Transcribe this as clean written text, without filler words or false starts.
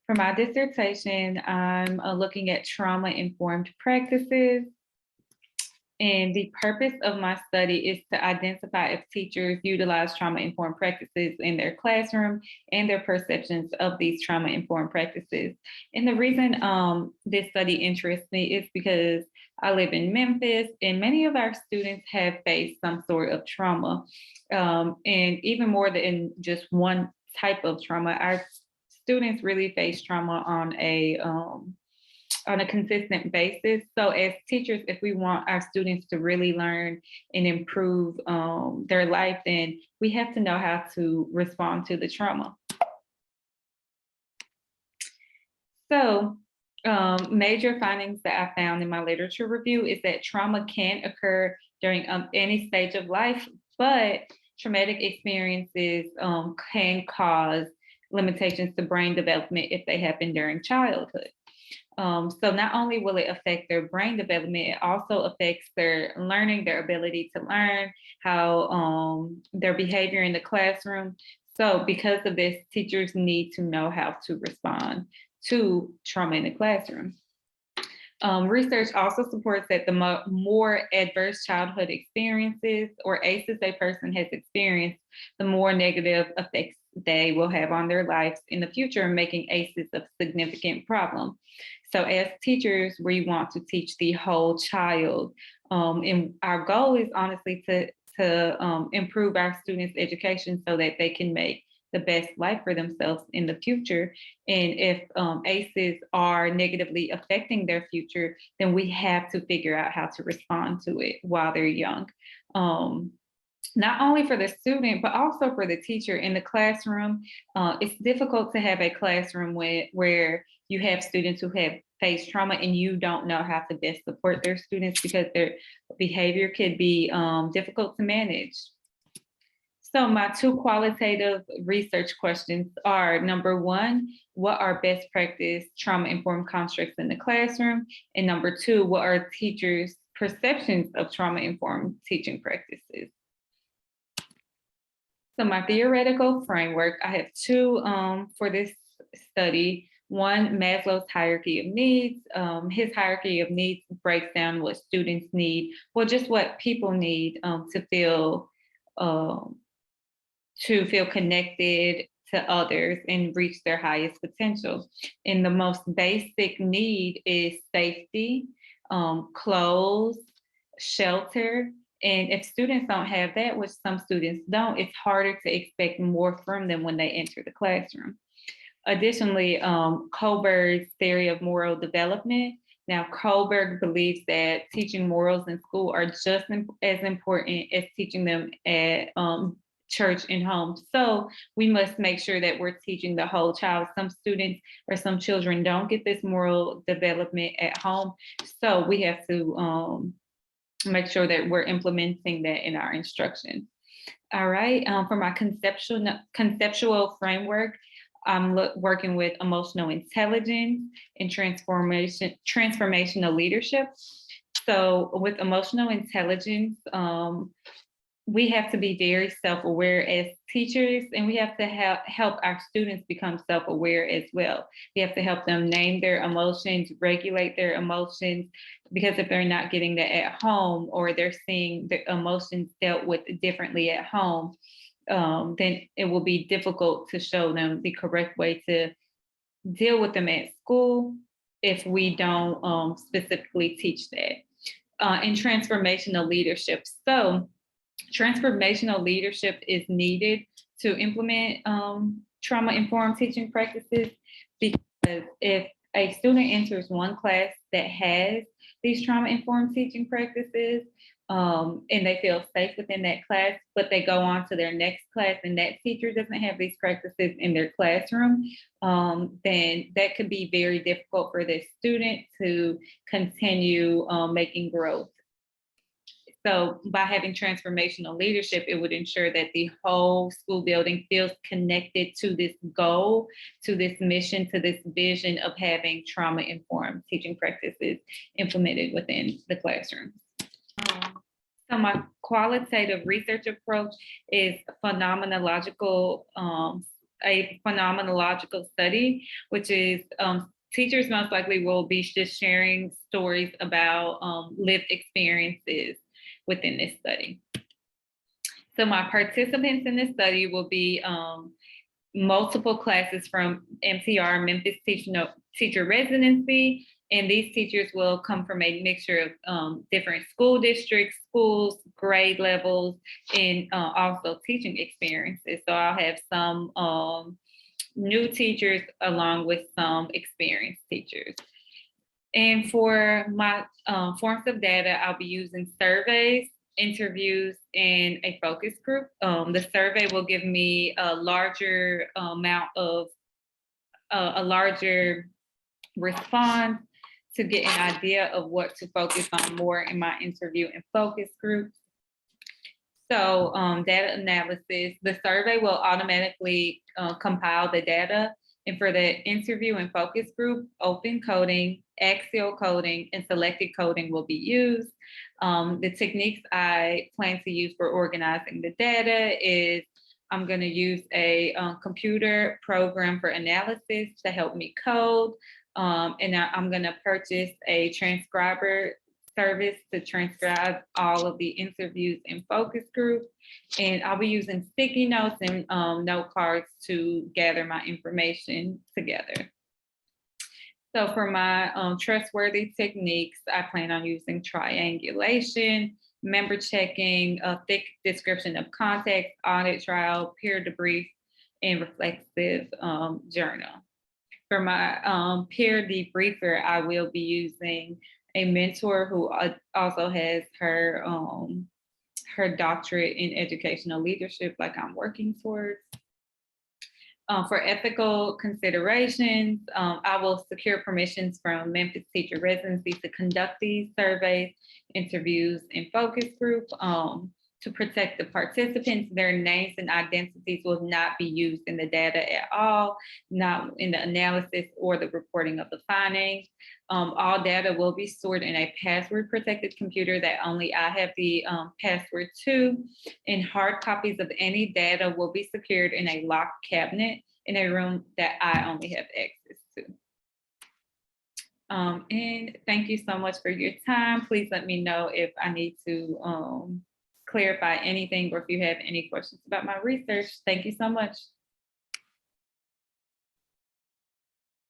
For my dissertation, I'm looking at trauma-informed practices. And the purpose of my study is to identify if teachers utilize trauma-informed practices in their classroom and their perceptions of these trauma-informed practices. And the reason this study interests me is because I live in Memphis and many of our students have faced some sort of trauma. And even more than just one type of trauma, our students really face trauma on a consistent basis. So as teachers, if we want our students to really learn and improve their life, then we have to know how to respond to the trauma. So major findings that I found in my literature review is that trauma can occur during any stage of life, but traumatic experiences can cause limitations to brain development if they happen during childhood. So not only will it affect their brain development, it also affects their learning, their ability to learn, how their behavior in the classroom. So because of this, teachers need to know how to respond to trauma in the classroom. Research also supports that the more adverse childhood experiences or ACEs a person has experienced, the more negative effects they will have on their lives in the future, making ACEs a significant problem. So as teachers, we want to teach the whole child. And our goal is honestly to improve our students' education so that they can make the best life for themselves in the future. And if ACEs are negatively affecting their future, then we have to figure out how to respond to it while they're young. Not only for the student, but also for the teacher in the classroom. It's difficult to have a classroom where you have students who have faced trauma and you don't know how to best support their students because their behavior could be difficult to manage. So my two qualitative research questions are, number one, what are best practice trauma-informed constructs in the classroom? And number two, what are teachers' perceptions of trauma-informed teaching practices? So my theoretical framework, I have two for this study. One, Maslow's hierarchy of needs. His hierarchy of needs breaks down what students need, well, just what people need to feel connected to others and reach their highest potential. And the most basic need is safety, clothes, shelter. And if students don't have that, which some students don't, it's harder to expect more from them when they enter the classroom. Additionally, Kohlberg's theory of moral development. Now, Kohlberg believes that teaching morals in school are just as important as teaching them at church and home. So we must make sure that we're teaching the whole child. Some students or some children don't get this moral development at home. So we have to make sure that we're implementing that in our instruction. All right, for my conceptual framework, I'm working with emotional intelligence and transformational leadership. So with emotional intelligence, we have to be very self-aware as teachers, and we have to help our students become self-aware as well. We have to help them name their emotions, regulate their emotions, because if they're not getting that at home or they're seeing the emotions dealt with differently at home, then it will be difficult to show them the correct way to deal with them at school if we don't specifically teach that. In transformational leadership. So transformational leadership is needed to implement trauma-informed teaching practices, because if a student enters one class that has these trauma-informed teaching practices and they feel safe within that class, but they go on to their next class and that teacher doesn't have these practices in their classroom, then that could be very difficult for the student to continue making growth. So by having transformational leadership, it would ensure that the whole school building feels connected to this goal, to this mission, to this vision of having trauma-informed teaching practices implemented within the classroom. So my qualitative research approach is phenomenological a phenomenological study, which is teachers most likely will be just sharing stories about lived experiences within this study. So my participants in this study will be multiple classes from MTR, Memphis Teacher Residency, and these teachers will come from a mixture of different school districts, schools, grade levels, and also teaching experiences. So I'll have some new teachers along with some experienced teachers. And for my forms of data, I'll be using surveys, interviews, and a focus group. The survey will give me a larger amount of a larger response to get an idea of what to focus on more in my interview and focus groups. So data analysis, the survey will automatically compile the data. And for the interview and focus group, open coding, axial coding, and selected coding will be used. The techniques I plan to use for organizing the data is I'm going to use a computer program for analysis to help me code. And I'm going to purchase a transcriber service to transcribe all of the interviews and focus groups. And I'll be using sticky notes and note cards to gather my information together. So for my trustworthy techniques, I plan on using triangulation, member checking, a thick description of context, audit trail, peer debrief, and reflexive journal. For my peer debriefer, I will be using a mentor who also has her her doctorate in educational leadership, like I'm working towards. For ethical considerations, I will secure permissions from Memphis Teacher Residency to conduct these surveys, interviews, and focus group. To protect the participants, their names and identities will not be used in the data at all, not in the analysis or the reporting of the findings. All data will be stored in a password protected computer that only I have the password to, and hard copies of any data will be secured in a locked cabinet in a room that I only have access to. And thank you so much for your time. Please let me know if I need to clarify anything or if you have any questions about my research. Thank you so much.